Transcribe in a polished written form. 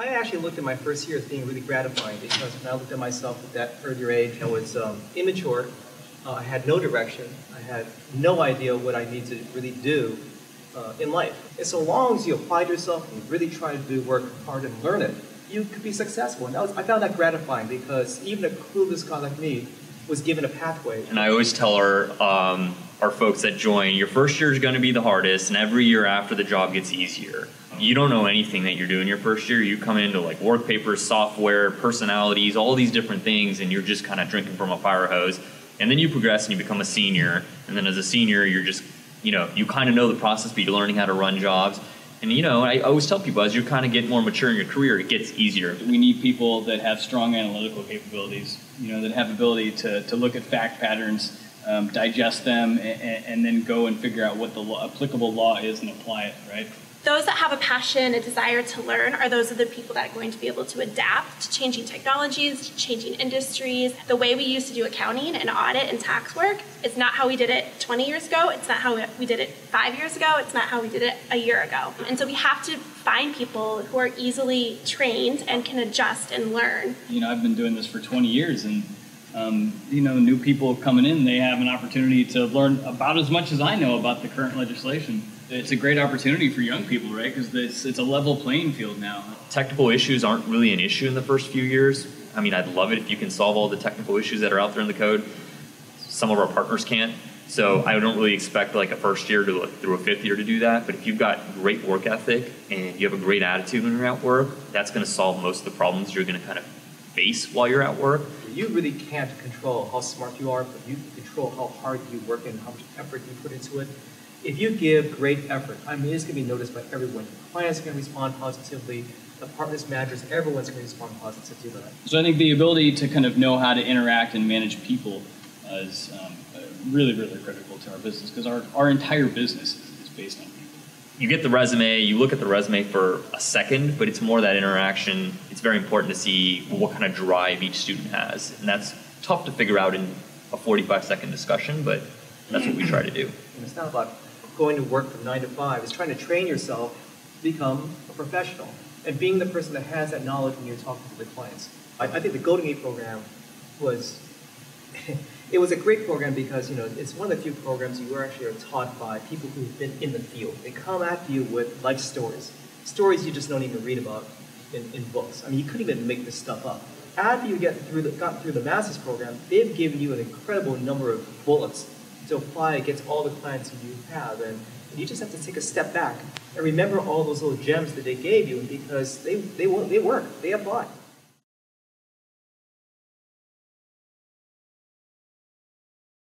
I actually looked at my first year as being really gratifying because when I looked at myself at that third-year age, I was immature. I had no direction. I had no idea what I needed to really do in life. And so long as you applied yourself and really tried to work hard and learn it, you could be successful. And I found that gratifying because even a clueless guy like me was given a pathway. And I always tell our folks that join, your first year is going to be the hardest, and every year after the job gets easier. You don't know anything that you're doing your first year. You come into like work papers, software, personalities, all these different things, and you're just kind of drinking from a fire hose. And then you progress and you become a senior. And then as a senior, you're just, you kind of know the process, but you're learning how to run jobs. And, I always tell people as you kind of get more mature in your career, it gets easier. We need people that have strong analytical capabilities, that have ability to look at fact patterns, digest them, and then go and figure out what the applicable law is and apply it, right? Those that have a passion, a desire to learn, are those of the people that are going to be able to adapt to changing technologies, to changing industries. The way we used to do accounting and audit and tax work is not how we did it 20 years ago. It's not how we did it 5 years ago. It's not how we did it a year ago. And so we have to find people who are easily trained and can adjust and learn. I've been doing this for 20 years, and new people coming in, they have an opportunity to learn about as much as I know about the current legislation. It's a great opportunity for young people, right? Because it's a level playing field now. Technical issues aren't really an issue in the first few years. I mean, I'd love it if you can solve all the technical issues that are out there in the code. Some of our partners can't. So I don't really expect like a first year to look through a fifth year to do that. But if you've got great work ethic and you have a great attitude when you're at work, that's going to solve most of the problems you're going to kind of face while you're at work. You really can't control how smart you are, but you can control how hard you work and how much effort you put into it. If you give great effort, it's going to be noticed by everyone. Your clients are going to respond positively. Departments, managers, everyone's going to respond positively to that. So I think the ability to kind of know how to interact and manage people is really, really critical to our business because our entire business is based on people. You get the resume, you look at the resume for a second, but it's more that interaction. It's very important to see what kind of drive each student has. And that's tough to figure out in a 45-second discussion, but that's what we try to do. And it's not about going to work from 9 to 5. It's trying to train yourself to become a professional and being the person that has that knowledge when you're talking to the clients. I think the Golden Gate program was it was a great program because it's one of the few programs you actually are taught by people who've been in the field. They come at you with life stories you just don't even read about in books. I mean, you couldn't even make this stuff up. After you gotten through the master's program, they've given you an incredible number of bullets to apply against all the clients you have, and you just have to take a step back and remember all those little gems that they gave you because they work, they apply.